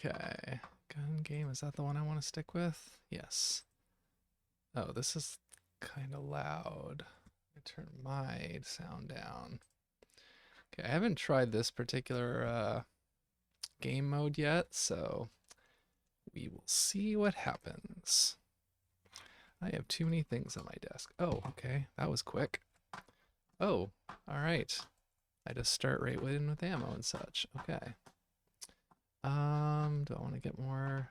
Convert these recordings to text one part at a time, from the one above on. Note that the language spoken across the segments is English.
Okay. Gun game, is that the one I want to stick with? Yes. Oh, this is kind of loud. I turn my sound down. Okay, I haven't tried this particular game mode yet, so we will see what happens. I have too many things on my desk. Oh, okay, that was quick. Oh, all right. I just start right in with ammo and such. Okay. Do I want to get more?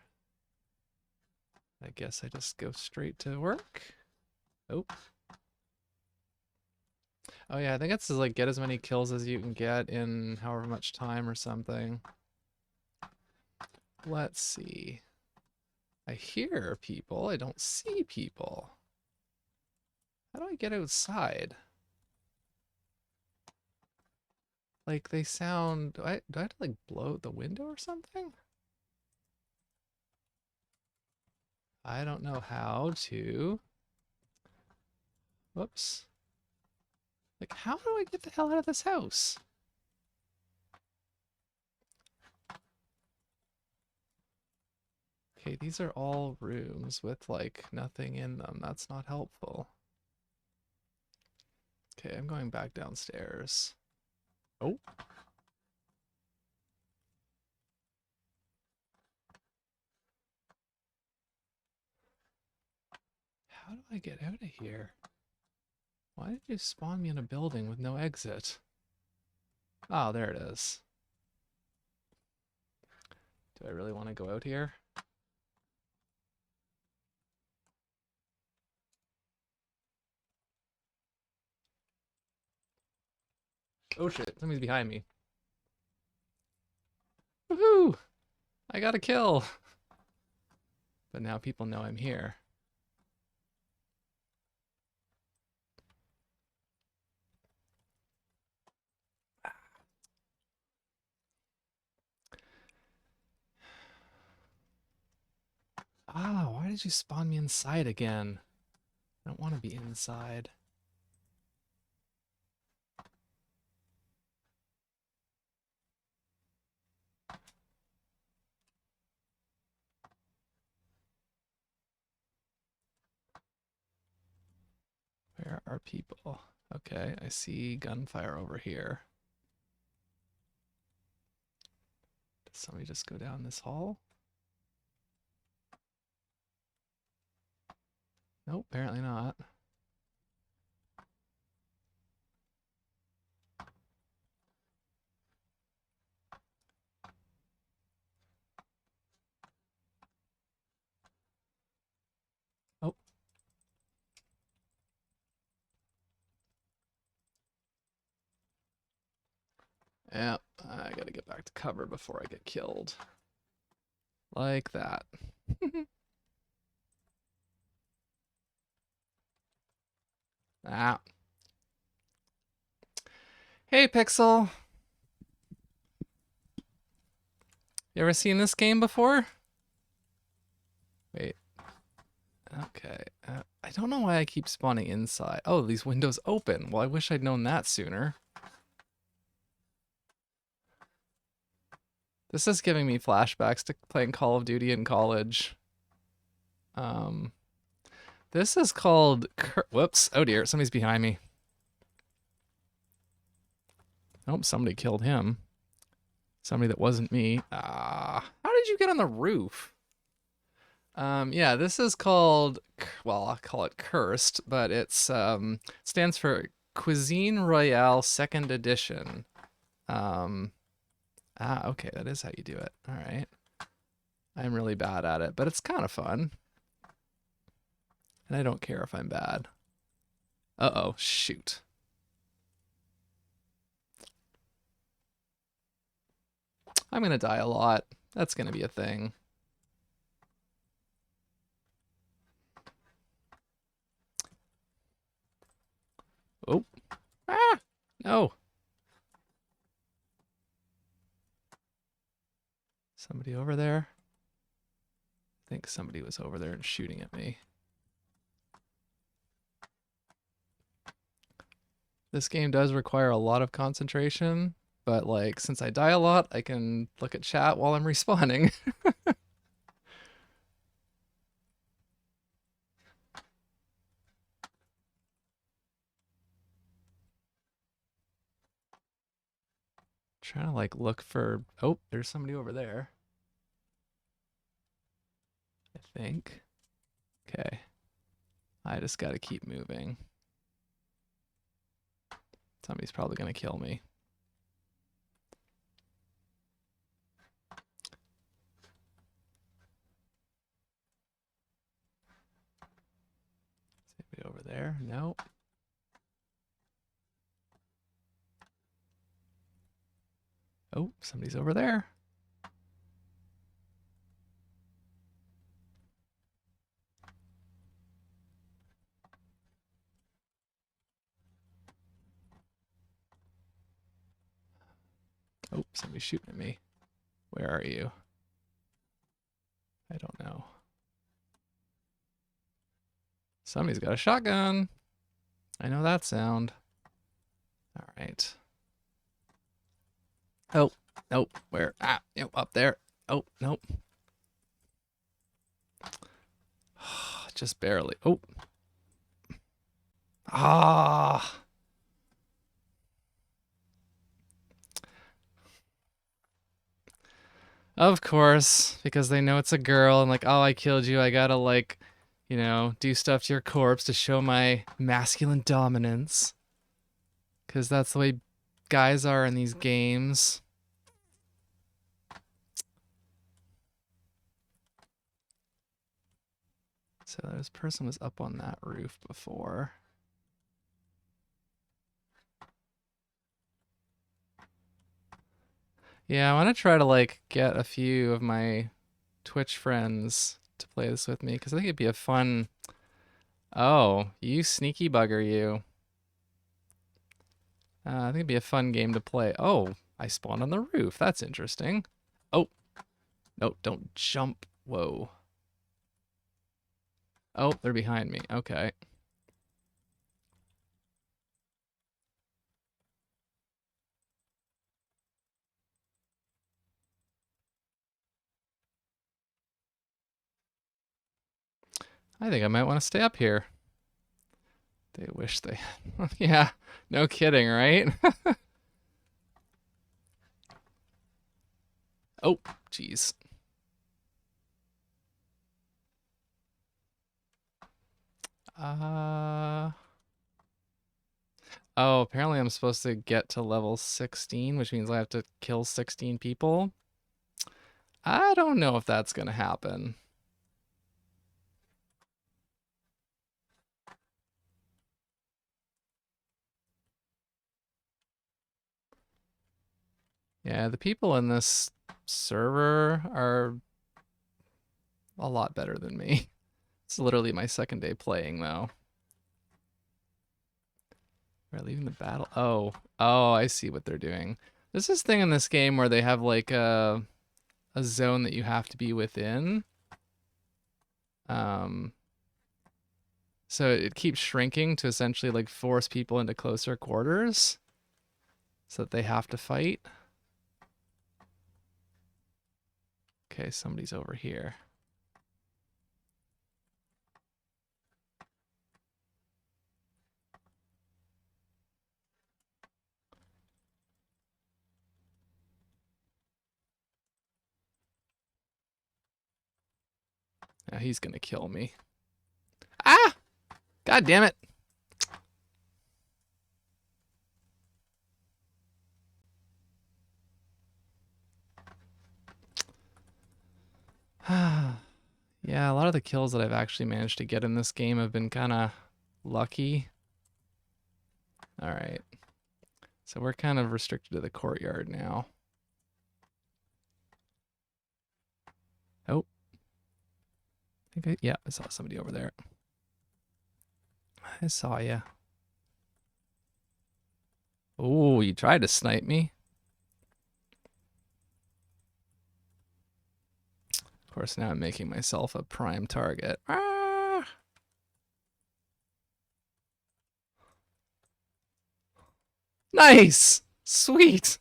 I guess I just go straight to work. Oh. Oh yeah, I think it's to like get as many kills as you can get in however much time or something. Let's see. I hear people, I don't see people. How do I get outside? Like they sound, do I have to like blow out the window or something? I don't know how to. Whoops. Like how do I get the hell out of this house? Okay, these are all rooms with like nothing in them. That's not helpful. Okay, I'm going back downstairs. Oh. How do I get out of here? Why did you spawn me in a building with no exit? Oh, there it is. Do I really want to go out here? Oh shit, somebody's behind me. Woohoo! I got a kill! But now people know I'm here. Ah, why did you spawn me inside again? I don't want to be inside. Where are people? Okay, I see gunfire over here. Did somebody just go down this hall? Nope, apparently not. Oh. Yeah, I gotta get back to cover before I get killed. Like that. Ah. Hey, Pixel. You ever seen this game before? Wait. Okay. I don't know why I keep spawning inside. Oh, these windows open. Well, I wish I'd known that sooner. This is giving me flashbacks to playing Call of Duty in college. This is called... Whoops. Oh dear, somebody's behind me. Oh, somebody killed him. Somebody that wasn't me. Ah, how did you get on the roof? Yeah, this is called, well, I'll call it Cursed, but it's stands for Cuisine Royale Second Edition. Okay, that is how you do it. All right. I'm really bad at it, but it's kind of fun. And I don't care if I'm bad. Uh-oh, shoot. I'm gonna die a lot. That's gonna be a thing. Oh. Ah! No. Somebody over there? I think somebody was over there and shooting at me. This game does require a lot of concentration, but like since I die a lot, I can look at chat while I'm respawning. Trying to like look for, oh, there's somebody over there, I think. Okay. I just gotta keep moving. Somebody's probably gonna kill me. Is anybody over there? No. Oh, somebody's over there. Oh, somebody's shooting at me. Where are you? I don't know. Somebody's got a shotgun. I know that sound. All right. Oh, nope. Where? Ah, yep, up there. Oh, nope. Just barely. Oh. Ah. Of course, because they know it's a girl and like, oh, I killed you. I gotta like, you know, do stuff to your corpse to show my masculine dominance. Because that's the way guys are in these games. So this person was up on that roof before. Yeah, I want to try to like get a few of my Twitch friends to play this with me because I think it'd be a fun. Oh, you sneaky bugger, you. I think it'd be a fun game to play. Oh, I spawned on the roof. That's interesting. Oh, no, don't jump. Whoa. Oh, they're behind me. Okay. I think I might want to stay up here. They wish they had. Yeah, no kidding, right? Oh, jeez. Oh, apparently I'm supposed to get to level 16, which means I have to kill 16 people. I don't know if that's gonna happen. Yeah, the people in this server are a lot better than me. It's literally my second day playing, though. We're leaving the battle. Oh, I see what they're doing. There's this thing in this game where they have like a zone that you have to be within. So it keeps shrinking to essentially like force people into closer quarters so that they have to fight. Okay, somebody's over here. Now he's gonna kill me. Ah! God damn it. Yeah, a lot of the kills that I've actually managed to get in this game have been kind of lucky. All right. So we're kind of restricted to the courtyard now. Oh. Yeah, I saw somebody over there. I saw ya. Oh, you tried to snipe me. Of course, now I'm making myself a prime target. Ah! Nice! Sweet!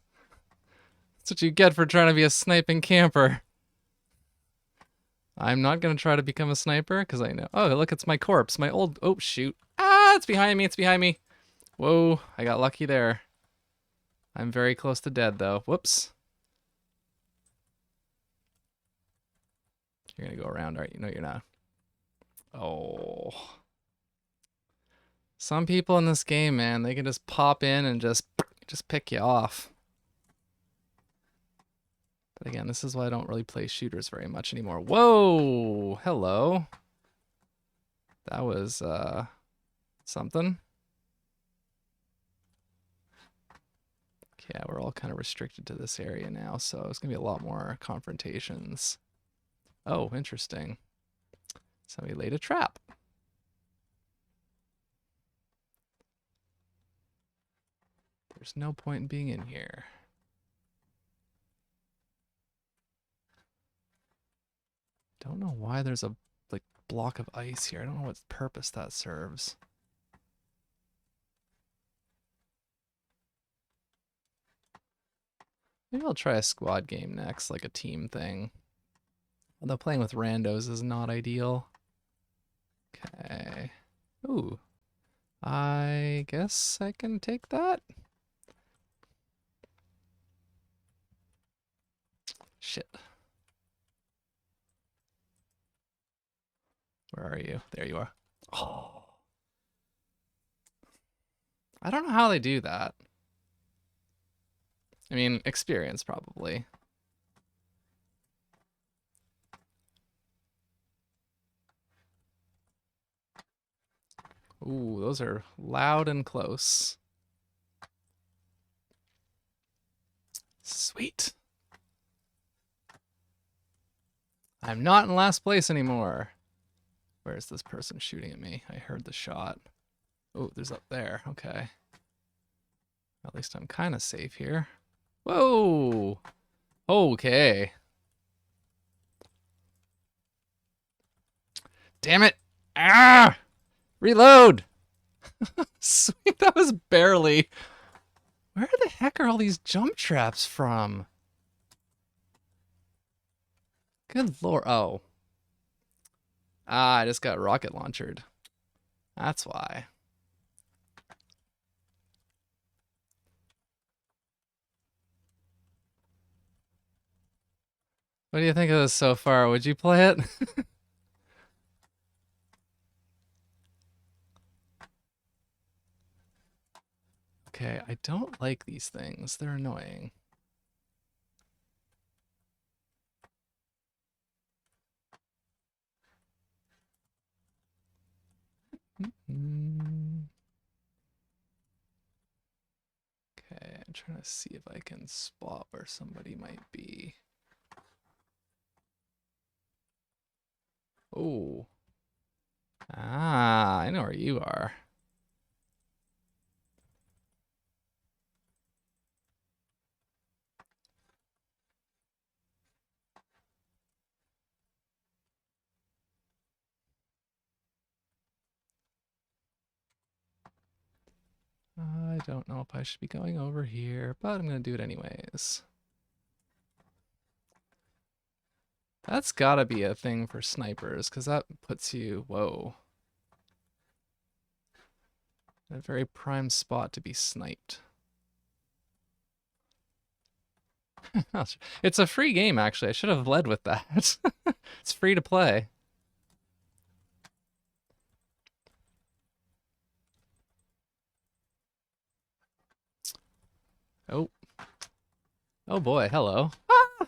That's what you get for trying to be a sniping camper. I'm not going to try to become a sniper because I know. Oh, look, it's my corpse. My old. Oh, shoot. Ah, it's behind me. It's behind me. Whoa, I got lucky there. I'm very close to dead, though. Whoops. You're going to go around, aren't you? No, you're not. Oh. Some people in this game, man, they can just pop in and just pick you off. But again, this is why I don't really play shooters very much anymore. Whoa! Hello. That was, something. Yeah, we're all kind of restricted to this area now, so it's going to be a lot more confrontations. Oh, interesting. Somebody laid a trap. There's no point in being in here. Don't know why there's a like block of ice here. I don't know what purpose that serves. Maybe I'll try a squad game next, like a team thing. Although playing with randos is not ideal. Okay. Ooh. I guess I can take that. Shit. Where are you? There you are. Oh. I don't know how they do that. I mean, experience probably. Ooh, those are loud and close. Sweet. I'm not in last place anymore. Where is this person shooting at me? I heard the shot. Oh, there's up there. Okay. At least I'm kind of safe here. Whoa! Okay. Damn it! Ah! Reload! Sweet, that was barely. Where the heck are all these jump traps from? Good lord. Oh. Ah, I just got rocket launched. That's why. What do you think of this so far? Would you play it? Okay, I don't like these things. They're annoying. Okay, I'm trying to see if I can spot where somebody might be. Oh. Ah, I know where you are. I don't know if I should be going over here, but I'm going to do it anyways. That's gotta be a thing for snipers, because that puts you, whoa, in a very prime spot to be sniped. It's a free game, actually. I should have led with that. It's free to play. Oh. Oh boy, hello. Ah!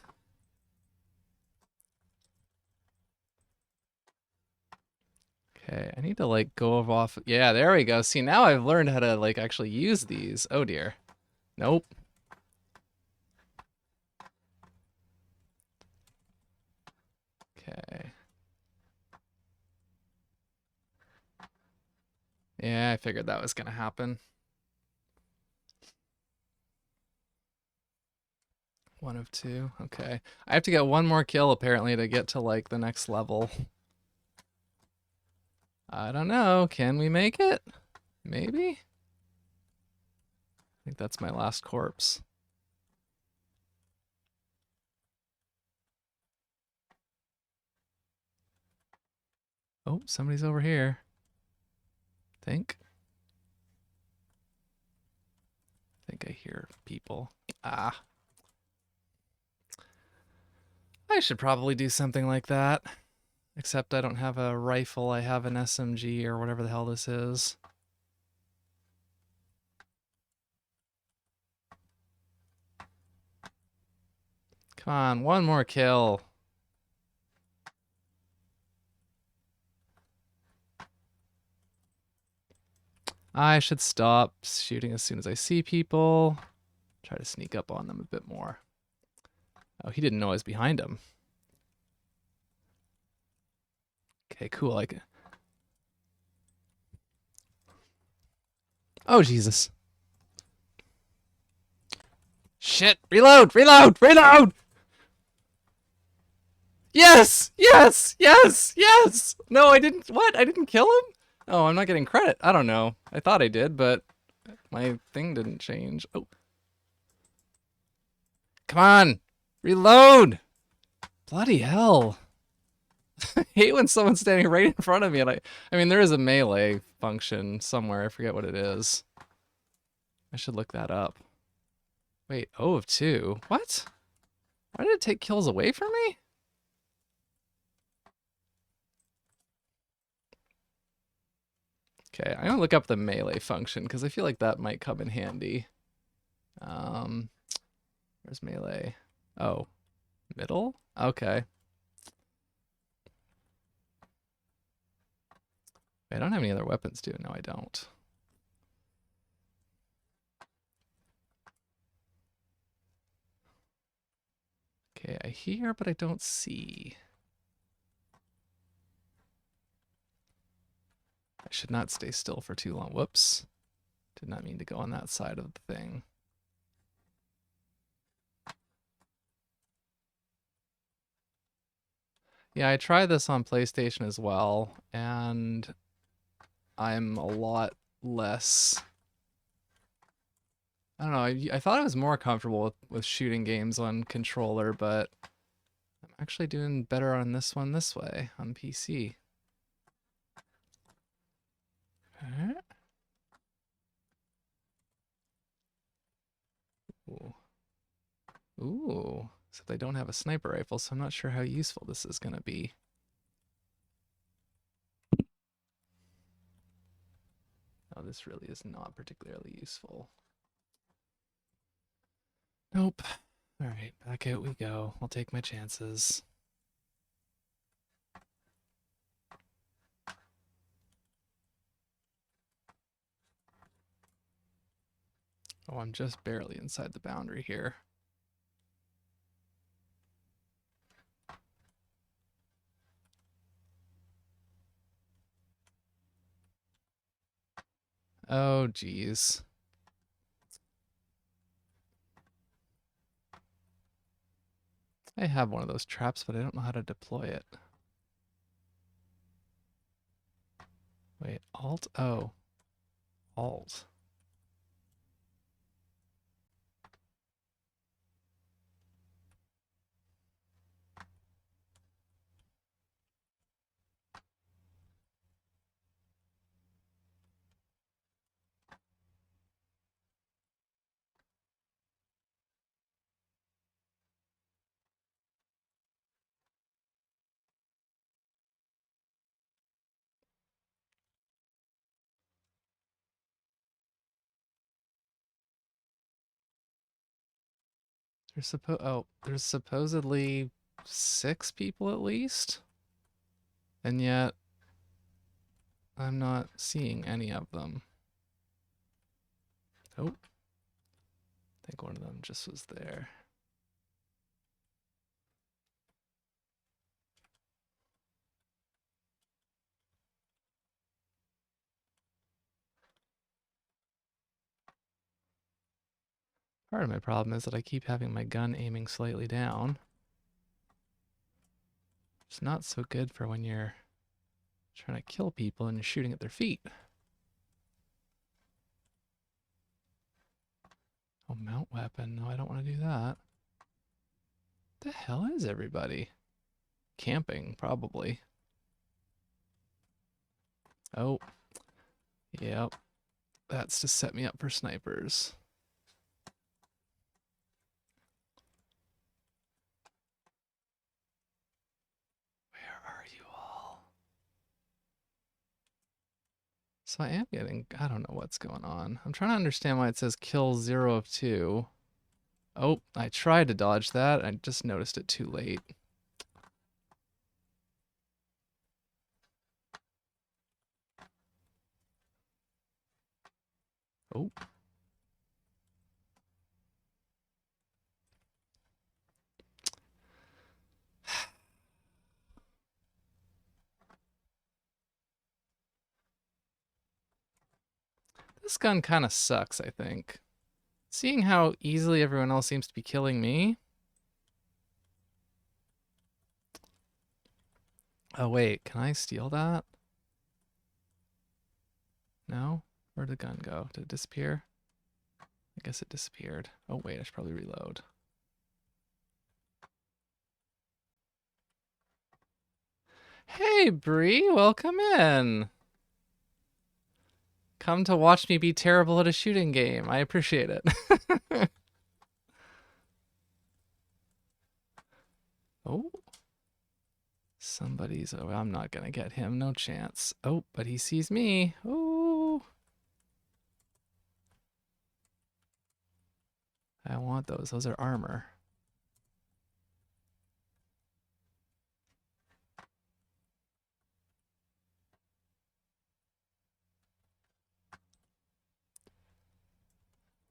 Okay, I need to like go off. Yeah, there we go. See, now I've learned how to like actually use these. Oh dear. Nope. Okay. Yeah, I figured that was gonna happen. 1 of 2. Okay. I have to get one more kill apparently to get to like the next level. I don't know. Can we make it? Maybe? I think that's my last corpse. Oh, somebody's over here. I think I hear people. Ah. I should probably do something like that. Except I don't have a rifle, I have an SMG or whatever the hell this is. Come on, one more kill. I should stop shooting as soon as I see people. Try to sneak up on them a bit more. Oh, he didn't know I was behind him. Okay, cool. Oh, Jesus. Shit! Reload! Reload! Reload! Yes! Yes! Yes! Yes! No, I didn't. What? I didn't kill him? Oh, I'm not getting credit. I don't know. I thought I did, but my thing didn't change. Oh. Come on! Reload! Bloody hell. I hate when someone's standing right in front of me and I mean, there is a melee function somewhere. I forget what it is. I should look that up. Wait, 0 of 2. What? Why did it take kills away from me? Okay, I'm gonna look up the melee function because I feel like that might come in handy. Where's melee? Oh, middle? Okay. I don't have any other weapons, do I? No, I don't. Okay, I hear, but I don't see. I should not stay still for too long. Whoops. Did not mean to go on that side of the thing. Yeah, I tried this on PlayStation as well, and I'm a lot less... I don't know, I thought I was more comfortable with shooting games on controller, but I'm actually doing better on this one this way, on PC. Okay. Ooh. Ooh. So they don't have a sniper rifle, so I'm not sure how useful this is going to be. Oh, this really is not particularly useful. Nope. All right, back out we go. I'll take my chances. Oh, I'm just barely inside the boundary here. Oh, geez. I have one of those traps, but I don't know how to deploy it. Wait, Alt? Oh. Alt. There's supposedly 6 people at least, and yet I'm not seeing any of them. Oh, I think one of them just was there. Part of my problem is that I keep having my gun aiming slightly down. It's not so good for when you're trying to kill people and you're shooting at their feet. Oh, mount weapon. No, I don't want to do that. The hell is everybody? Camping, probably. Oh, yep. That's to set me up for snipers. Where are you all? So I am getting, I don't know what's going on. I'm trying to understand why it says kill 0 of 2. Oh, I tried to dodge that. I just noticed it too late. Oh. This gun kind of sucks, I think. Seeing how easily everyone else seems to be killing me. Oh, wait. Can I steal that? No? Where'd the gun go? Did it disappear? I guess it disappeared. Oh, wait. I should probably reload. Hey, Bree. Welcome in. Come to watch me be terrible at a shooting game. I appreciate it. Oh. Somebody's... Oh, I'm not going to get him. No chance. Oh, but he sees me. Oh. I want those. Those are armor.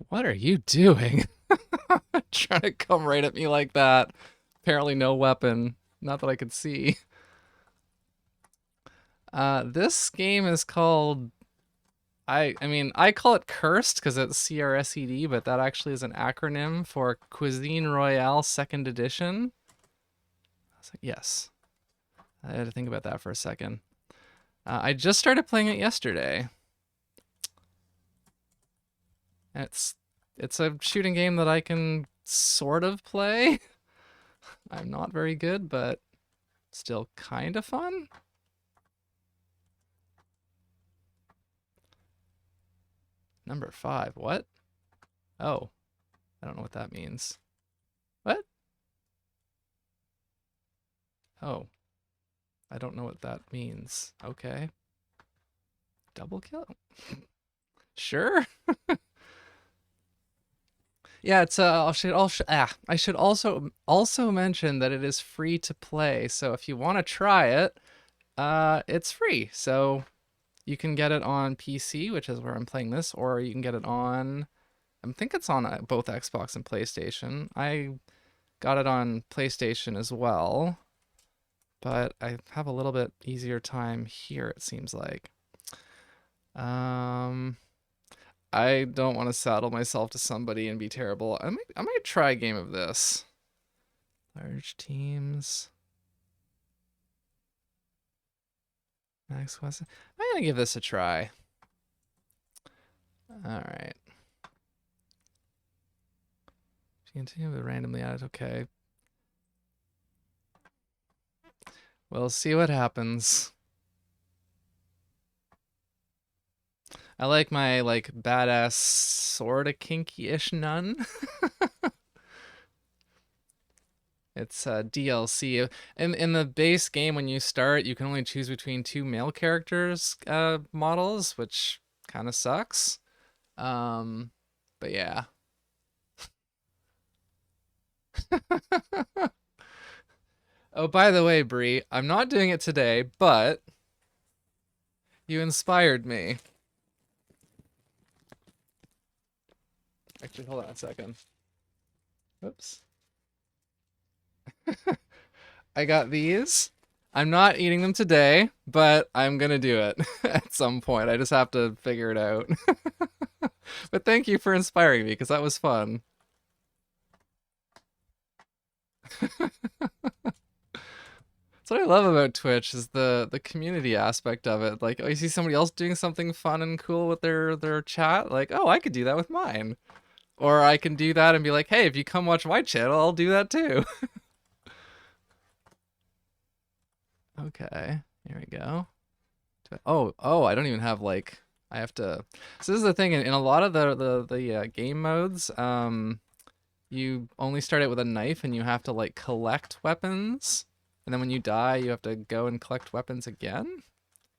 What are you doing? Trying to come right at me like that. Apparently no weapon. Not that I could see. This game is called... I mean, I call it Cursed because it's CRSED, but that actually is an acronym for Cuisine Royale 2nd Edition. I was like, yes. I had to think about that for a second. I just started playing it yesterday. It's a shooting game that I can sort of play. I'm not very good, but still kind of fun. Number 5, what? Oh, I don't know what that means. What? Oh, I don't know what that means. Okay. Double kill? Sure. Yeah, it's I should also mention that it is free to play. So if you want to try it, it's free. So you can get it on PC, which is where I'm playing this, or you can get it on I think it's on both Xbox and PlayStation. I got it on PlayStation as well, but I have a little bit easier time here, it seems like. I don't want to saddle myself to somebody and be terrible. I might try a game of this. Large teams. Max West. I'm gonna give this a try. All right. Continue with randomly added. Okay. We'll see what happens. I like my badass sorta kinky-ish nun. It's DLC. In the base game, when you start, you can only choose between 2 male characters models, which kind of sucks. But yeah. Oh, by the way, Bree, I'm not doing it today, but you inspired me. Actually, hold on a second. Oops. I got these. I'm not eating them today, but I'm gonna do it at some point. I just have to figure it out. But thank you for inspiring me, because that was fun. That's what I love about Twitch is the community aspect of it. Like, oh, you see somebody else doing something fun and cool with their chat, like, oh, I could do that with mine. Or I can do that and be like, hey, if you come watch my channel, I'll do that too. Okay, here we go. Oh, I don't even have like I have to. So this is the thing in a lot of the game modes. You only start out with a knife and you have to like collect weapons, and then when you die, you have to go and collect weapons again.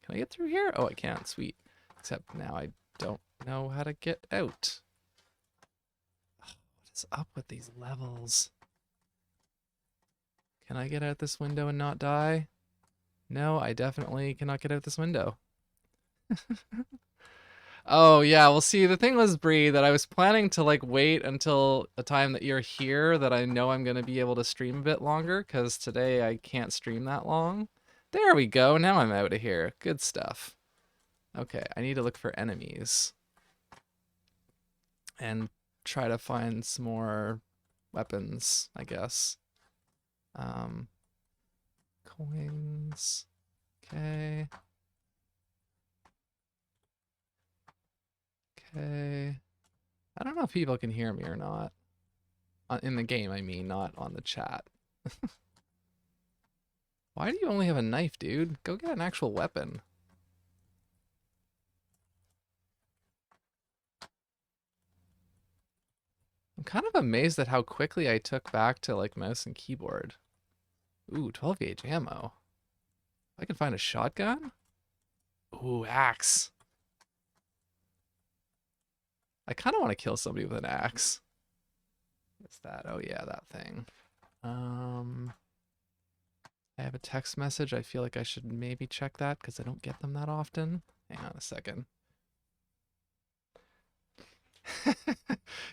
Can I get through here? Oh, I can. Sweet. Except now I don't know how to get out. What is up with these levels? Can I get out this window and not die? No, I definitely cannot get out this window. Oh yeah, well see the thing was, Bree, that I was planning to like wait until the time that you're here that I know I'm gonna be able to stream a bit longer, because today I can't stream that long. There we go, now I'm out of here. Good stuff. Okay, I need to look for enemies. And try to find some more weapons, I guess. Coins. Okay. Okay. I don't know if people can hear me or not. In the game, I mean, not on the chat. Why do you only have a knife, dude? Go get an actual weapon. I'm kind of amazed at how quickly I took back to like mouse and keyboard. Ooh, 12 gauge ammo. I can find a shotgun? Ooh, axe. I kind of want to kill somebody with an axe. What's that? Oh yeah, that thing. I have a text message. I feel like I should maybe check that because I don't get them that often. Hang on a second.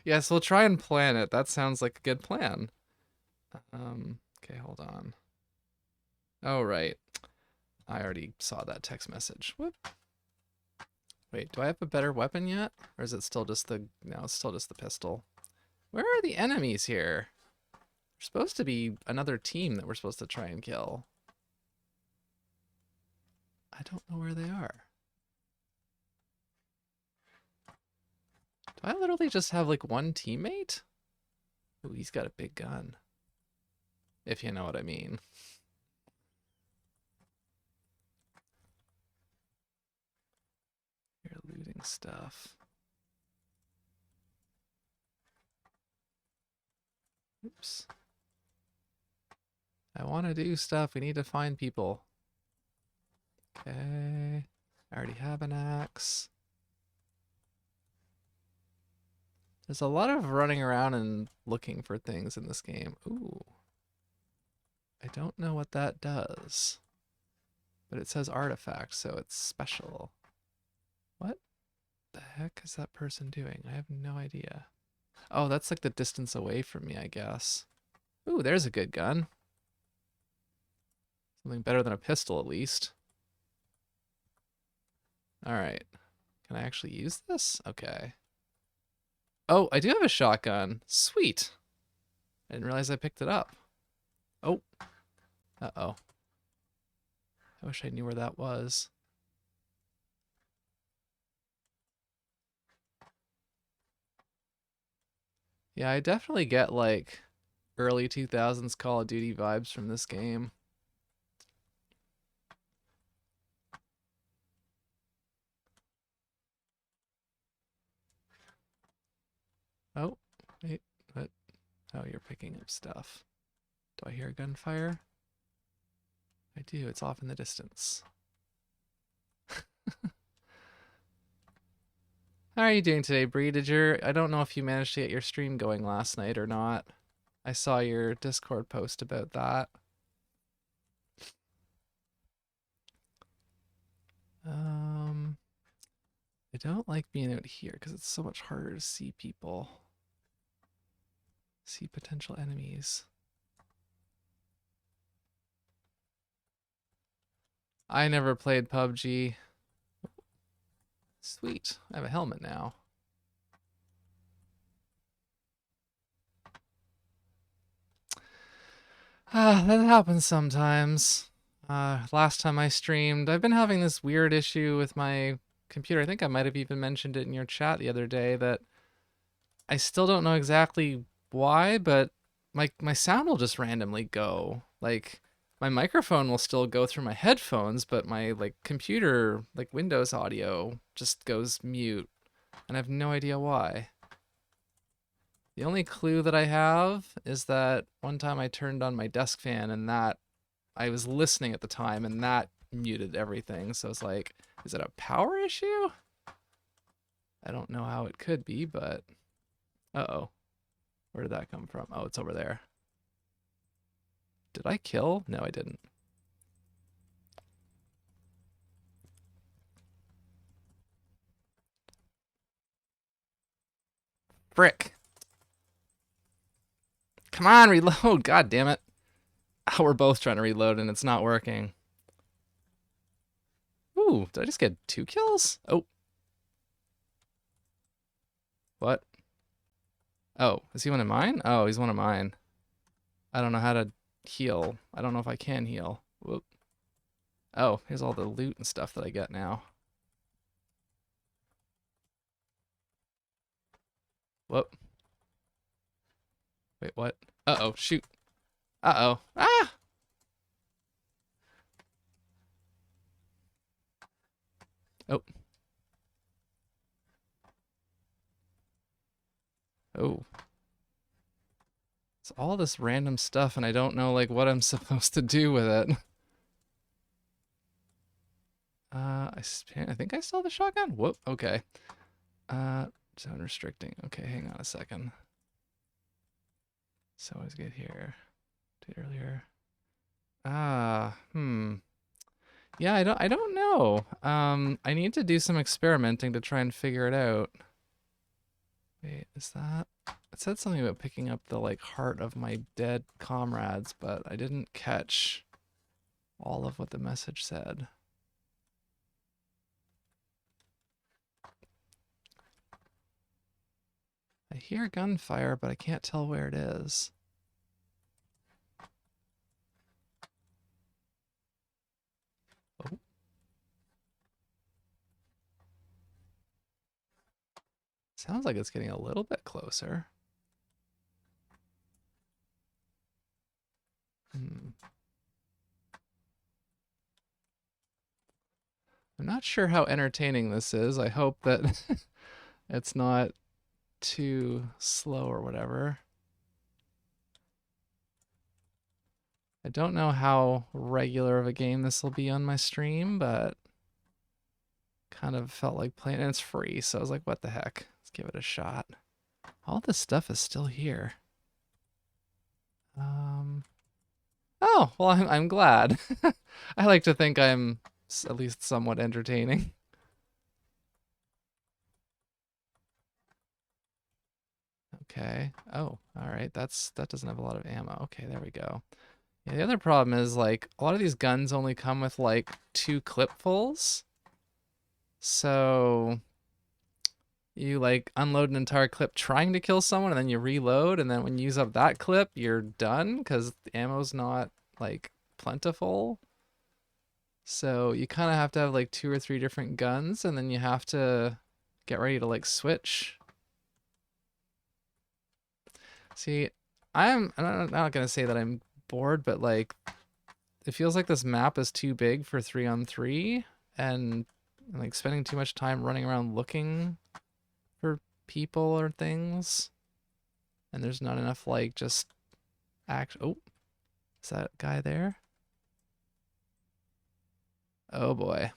Yes, we'll try and plan it. That sounds like a good plan. Okay, hold on. Oh, right. I already saw that text message. Whoop. Wait, do I have a better weapon yet? Or is it still just the... No, it's still just the pistol. Where are the enemies here? There's supposed to be another team that we're supposed to try and kill. I don't know where they are. Do I literally just have like one teammate? Ooh, he's got a big gun. If you know what I mean. You're looting stuff. Oops. I want to do stuff. We need to find people. Okay. I already have an axe. There's a lot of running around and looking for things in this game. Ooh. I don't know what that does. But it says artifact, so it's special. What the heck is that person doing? I have no idea. Oh, that's like the distance away from me, I guess. Ooh, there's a good gun. Something better than a pistol, at least. Alright. Can I actually use this? Okay. Oh, I do have a shotgun. Sweet. I didn't realize I picked it up. Oh. Uh-oh. I wish I knew where that was. Yeah, I definitely get like early 2000s Call of Duty vibes from this game. Oh, wait, what? Oh, you're picking up stuff. Do I hear gunfire? I do, it's off in the distance. How are you doing today, Bree? I don't know if you managed to get your stream going last night or not. I saw your Discord post about that. I don't like being out here because it's so much harder to see people. See potential enemies. I never played PUBG. Sweet, I have a helmet now. That happens sometimes. Last time I streamed, I've been having this weird issue with my computer. I think I might have even mentioned it in your chat the other day that I still don't know exactly why, but my sound will just randomly go. Like, my microphone will still go through my headphones, but my like computer, like Windows audio, just goes mute, and I have no idea why. The only clue that I have is that one time I turned on my desk fan and that I was listening at the time and that muted everything. So it's like, is it a power issue? I don't know how it could be, but uh-oh. Where did that come from? Oh, it's over there. Did I kill? No, I didn't. Frick. Come on, reload. God damn it. Oh, we're both trying to reload and it's not working. Ooh, did I just get 2 kills? Oh. What? Oh, is he one of mine? Oh, he's one of mine. I don't know how to heal. I don't know if I can heal. Whoop. Oh, here's all the loot and stuff that I get now. Whoop. Wait, what? Uh-oh, shoot. Uh-oh. Ah! Oh. Oh. It's all this random stuff and I don't know like what I'm supposed to do with it. I think I still have the shotgun. Whoop, okay. Zone restricting. Okay, hang on a second. So let's get here. Did earlier. Yeah, I don't know. I need to do some experimenting to try and figure it out. Wait, is that? It said something about picking up the like heart of my dead comrades, but I didn't catch all of what the message said. I hear gunfire, but I can't tell where it is. Oh. Sounds like it's getting a little bit closer. I'm not sure how entertaining this is. I hope that it's not too slow or whatever. I don't know how regular of a game this will be on my stream, but kind of felt like playing, and it's free, so I was like, what the heck? Let's give it a shot. All this stuff is still here. Oh, well, I'm glad. I like to think I'm at least somewhat entertaining. Okay. Oh, all right. That doesn't have a lot of ammo. Okay, there we go. Yeah, the other problem is like a lot of these guns only come with like 2 clipfuls. So you like unload an entire clip trying to kill someone and then you reload, and then when you use up that clip, you're done because the ammo's not like plentiful. So you kind of have to have like 2 or 3 different guns, and then you have to get ready to like switch. See, I'm not gonna say that I'm bored, but like it feels like this map is too big for 3-on-3, and like spending too much time running around looking for people or things, and there's not enough like just oh, is that guy there? Oh boy.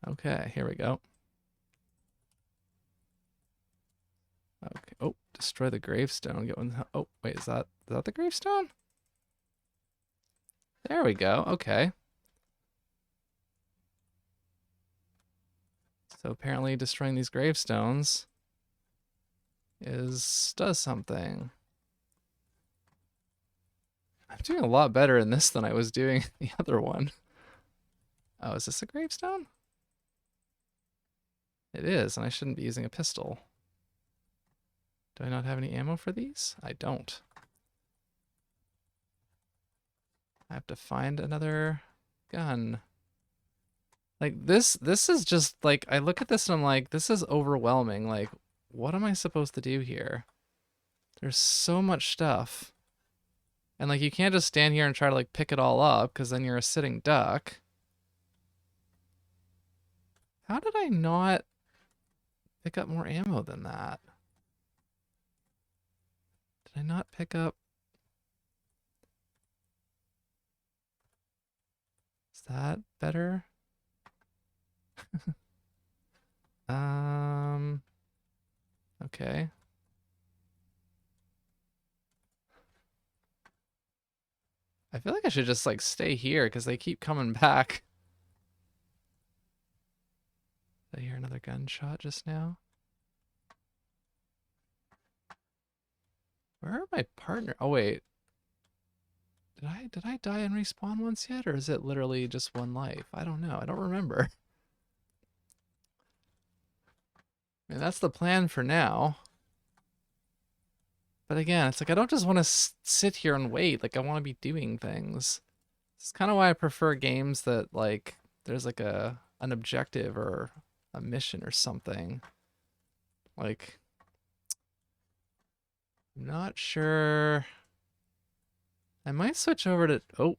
Okay, here we go. Okay. Oh, destroy the gravestone. Get one. Oh, wait, is that the gravestone? There we go. Okay. So apparently destroying these gravestones does something. I'm doing a lot better in this than I was doing the other one. Oh, is this a gravestone? It is, and I shouldn't be using a pistol. Do I not have any ammo for these? I don't. I have to find another gun. Like this is just like, I look at this and I'm like, this is overwhelming. Like, what am I supposed to do here? There's so much stuff. And like you can't just stand here and try to like pick it all up because then you're a sitting duck. How did I not pick up more ammo than that? Did I not pick up? Is that better? Okay. I feel like I should just like stay here because they keep coming back. Did I hear another gunshot just now? Where are my partner? Oh wait. Did I die and respawn once yet, or is it literally just one life? I don't know. I don't remember. I mean, that's the plan for now. But again, it's like I don't just want to sit here and wait. Like I want to be doing things. It's kind of why I prefer games that like there's like an objective or a mission or something. Like I'm not sure. I might switch over to oh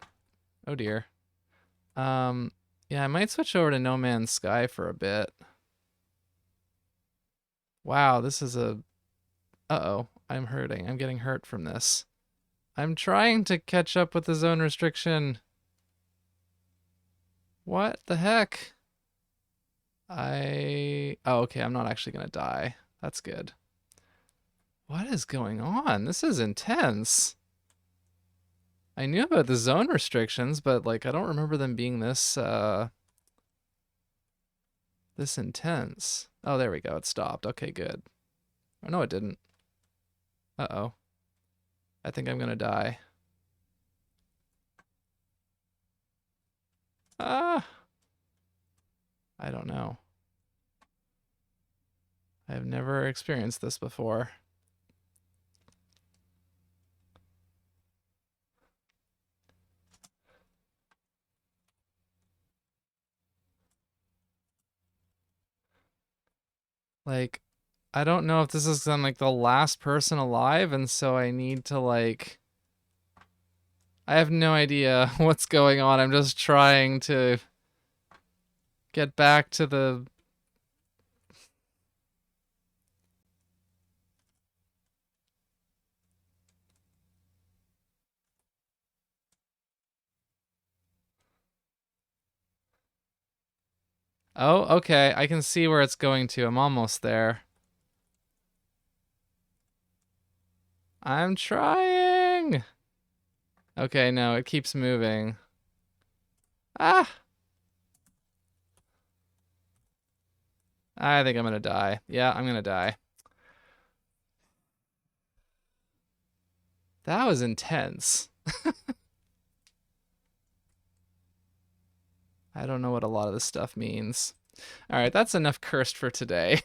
dear. Yeah, I might switch over to No Man's Sky for a bit. Wow, this is a uh-oh, I'm hurting. I'm getting hurt from this. I'm trying to catch up with the zone restriction. What the heck? Oh, okay, I'm not actually gonna die. That's good. What is going on? This is intense. I knew about the zone restrictions, but like I don't remember them being this this intense. Oh, there we go. It stopped. Okay, good. Oh no, it didn't. Uh-oh. I think I'm gonna die. Ah. I don't know. I've never experienced this before. Like, I don't know if this is I'm like the last person alive, and so I need to like I have no idea what's going on. I'm just trying to get back to the Oh, okay. I can see where it's going to. I'm almost there. I'm trying. Okay, no, it keeps moving. Ah! I think I'm gonna die. Yeah, I'm gonna die. That was intense. I don't know what a lot of this stuff means. All right, that's enough cursed for today.